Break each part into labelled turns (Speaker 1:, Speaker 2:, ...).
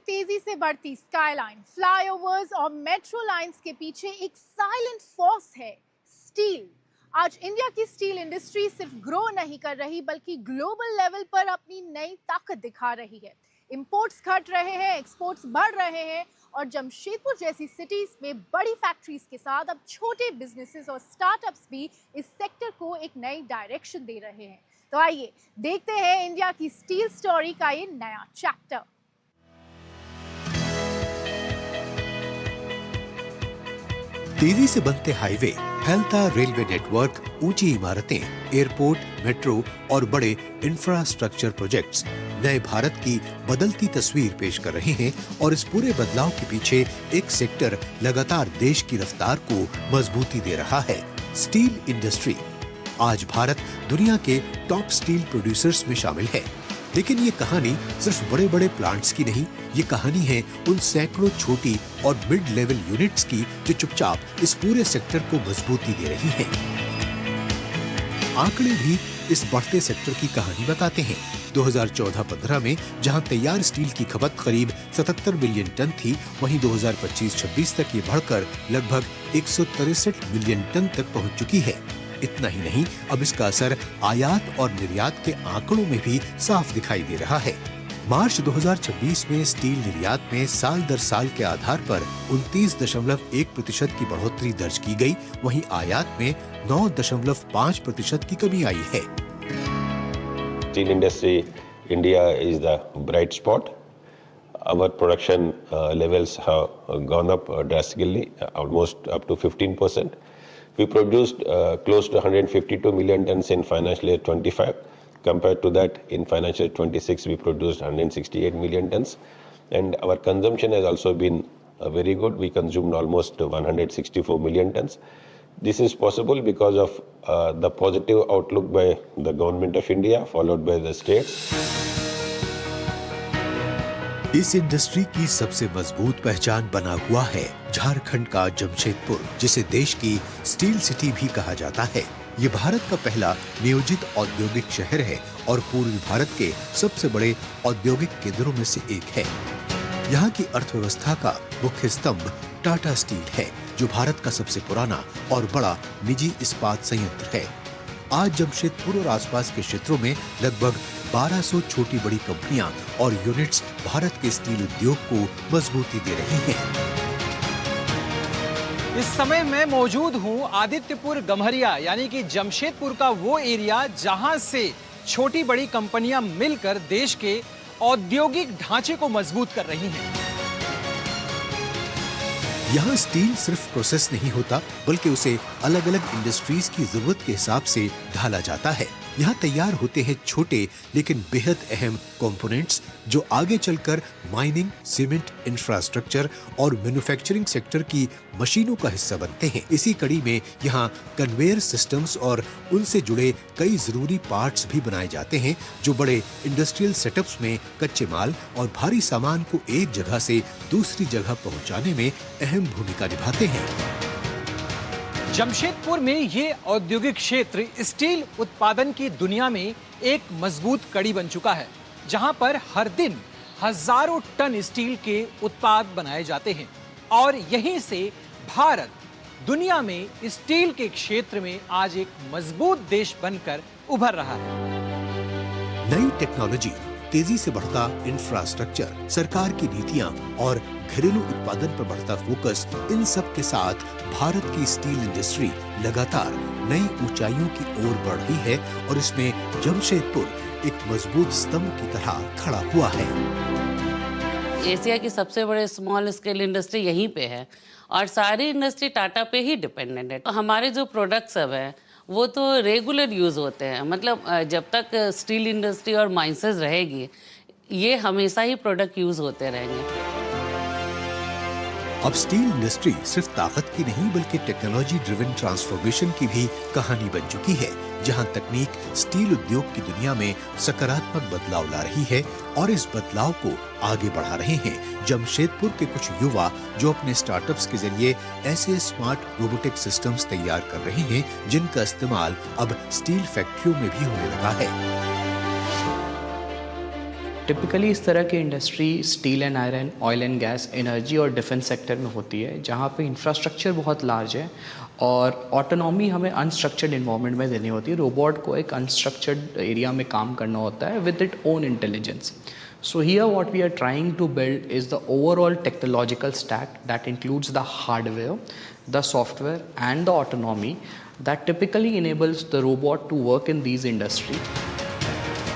Speaker 1: तेजी से बढ़ती स्काईलाइन, फ्लाईओवर्स और मेट्रो लाइंस के पीछे एक साइलेंट फोर्स है, स्टील। आज इंडिया की स्टील इंडस्ट्री सिर्फ ग्रो नहीं कर रही बल्कि ग्लोबल लेवल पर अपनी नई ताकत दिखा रही है। इंपोर्ट्स घट रहे हैं, एक्सपोर्ट्स बढ़ रहे हैं और जमशेदपुर जैसी सिटीज में बड़ी फैक्ट्रीज के साथ अब छोटे बिजनेसेस और स्टार्टअप्स भी इस सेक्टर को एक नई डायरेक्शन दे रहे हैं। तो आइए देखते हैं इंडिया की स्टील स्टोरी का ये नया चैप्टर।
Speaker 2: तेजी से बनते हाईवे, फैलता रेलवे नेटवर्क, ऊंची इमारतें, एयरपोर्ट, मेट्रो और बड़े इंफ्रास्ट्रक्चर प्रोजेक्ट्स नए भारत की बदलती तस्वीर पेश कर रहे हैं और इस पूरे बदलाव के पीछे एक सेक्टर लगातार देश की रफ्तार को मजबूती दे रहा है, स्टील इंडस्ट्री। आज भारत दुनिया के टॉप स्टील प्रोड्यूसर्स में शामिल है, लेकिन ये कहानी सिर्फ बड़े बड़े प्लांट्स की नहीं, ये कहानी है उन सैकड़ों छोटी और मिड लेवल यूनिट्स की जो चुपचाप इस पूरे सेक्टर को मजबूती दे रही हैं। आंकड़े भी इस बढ़ते सेक्टर की कहानी बताते हैं। 2014-15 में जहां तैयार स्टील की खपत करीब 77 मिलियन टन थी, वहीं 2025-26 तक ये बढ़कर लगभग 163 मिलियन टन तक पहुंच चुकी है। इतना ही नहीं, अब इसका असर आयात और निर्यात के आंकड़ों में भी साफ दिखाई दे रहा है। मार्च 2026 में स्टील निर्यात में साल दर साल के आधार पर 29.1% की बढ़ोतरी दर्ज की गई, वहीं आयात में 9.5% की कमी आई है।
Speaker 3: Steel industry, India is the bright spot. Our production levels have gone up drastically, almost up to 15%. We produced close to 152 million tons in financial year 25. Compared to that, in financial year 26, we produced 168 million tons. And our consumption has also been very good. We consumed almost 164 million tons. This is possible because of the positive outlook by the government of India, followed by the states.
Speaker 2: इस industry की सबसे मजबूत पहचान बना हुआ है झारखंड का जमशेदपुर, जिसे देश की स्टील सिटी भी कहा जाता है। ये भारत का पहला नियोजित औद्योगिक शहर है और पूर्वी भारत के सबसे बड़े औद्योगिक केंद्रों में से एक है। यहाँ की अर्थव्यवस्था का मुख्य स्तंभ टाटा स्टील है, जो भारत का सबसे पुराना और बड़ा निजी इस्पात संयंत्र है। आज जमशेदपुर और आसपास के क्षेत्रों में लगभग 1200 छोटी बड़ी कंपनियां और यूनिट्स भारत के स्टील उद्योग को मजबूती दे रही हैं।
Speaker 4: इस समय मैं मौजूद हूं आदित्यपुर गम्हरिया यानी कि जमशेदपुर का वो एरिया जहां से छोटी बड़ी कंपनियां मिलकर देश के औद्योगिक ढांचे को मजबूत कर रही हैं।
Speaker 2: यहाँ स्टील सिर्फ प्रोसेस नहीं होता, बल्कि उसे अलग अलग इंडस्ट्रीज की जरूरत के हिसाब से ढाला जाता है। यहाँ तैयार होते हैं छोटे लेकिन बेहद अहम कंपोनेंट्स, जो आगे चलकर माइनिंग, सीमेंट, इंफ्रास्ट्रक्चर और मैन्युफैक्चरिंग सेक्टर की मशीनों का हिस्सा बनते हैं। इसी कड़ी में यहाँ कन्वेयर सिस्टम्स और उनसे जुड़े कई जरूरी पार्ट्स भी बनाए जाते हैं, जो बड़े इंडस्ट्रियल सेटअप्स में कच्चे माल और भारी सामान को एक जगह से दूसरी जगह पहुँचाने में अहम भूमिका निभाते हैं।
Speaker 4: जमशेदपुर में ये औद्योगिक क्षेत्र स्टील उत्पादन की दुनिया में एक मजबूत कड़ी बन चुका है, जहां पर हर दिन हजारों टन स्टील के उत्पाद बनाए जाते हैं और यहीं से भारत दुनिया में स्टील के क्षेत्र में आज एक मजबूत देश बनकर उभर रहा है।
Speaker 2: नई टेक्नोलॉजी, तेजी से बढ़ता इंफ्रास्ट्रक्चर, सरकार की नीतियां और घरेलू उत्पादन पर बढ़ता फोकस, इन सब के साथ भारत की स्टील इंडस्ट्री लगातार नई ऊंचाइयों की ओर बढ़ रही है और इसमें जमशेदपुर एक मजबूत स्तंभ की तरह खड़ा हुआ है।
Speaker 5: एशिया की सबसे बड़े स्मॉल स्केल इंडस्ट्री यहीं पे है और सारी इंडस्ट्री टाटा पे ही डिपेंडेंट है। तो हमारे जो प्रोडक्ट्स सब हैं वो तो रेगुलर यूज़ होते हैं, मतलब जब तक स्टील इंडस्ट्री और माइंसेस रहेगी, ये हमेशा ही प्रोडक्ट यूज़ होते रहेंगे।
Speaker 2: अब स्टील इंडस्ट्री सिर्फ ताकत की नहीं बल्कि टेक्नोलॉजी ड्रिवन ट्रांसफॉर्मेशन की भी कहानी बन चुकी है, जहां तकनीक स्टील उद्योग की दुनिया में सकारात्मक बदलाव ला रही है और इस बदलाव को आगे बढ़ा रहे हैं जमशेदपुर के कुछ युवा, जो अपने स्टार्टअप्स के जरिए ऐसे स्मार्ट रोबोटिक सिस्टम्स तैयार कर रहे हैं जिनका इस्तेमाल अब स्टील फैक्ट्रियों में भी होने लगा है।
Speaker 6: टिपिकली इस तरह की industry steel and iron, oil and gas, energy और डिफेंस सेक्टर में होती है, जहाँ पे इंफ्रास्ट्रक्चर बहुत लार्ज है और ऑटोनॉमी हमें अनस्ट्रक्चर्ड इन्वायरमेंट में देनी होती है। रोबोट को एक अनस्ट्रक्चर्ड एरिया में काम करना होता है with it own intelligence. So here what we are trying to build is the overall technological stack that includes the hardware, the software and the autonomy that typically enables the robot to work in these industries.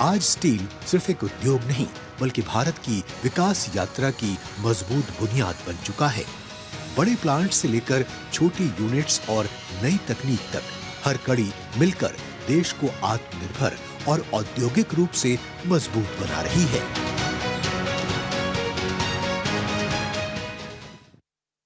Speaker 2: आज steel सिर्फ एक उद्योग नहीं बल्कि भारत की विकास यात्रा की मजबूत बुनियाद बन चुका है। बड़े प्लांट से लेकर छोटी यूनिट्स और नई तकनीक तक हर कड़ी मिलकर देश को आत्मनिर्भर और औद्योगिक रूप से मजबूत बना रही है।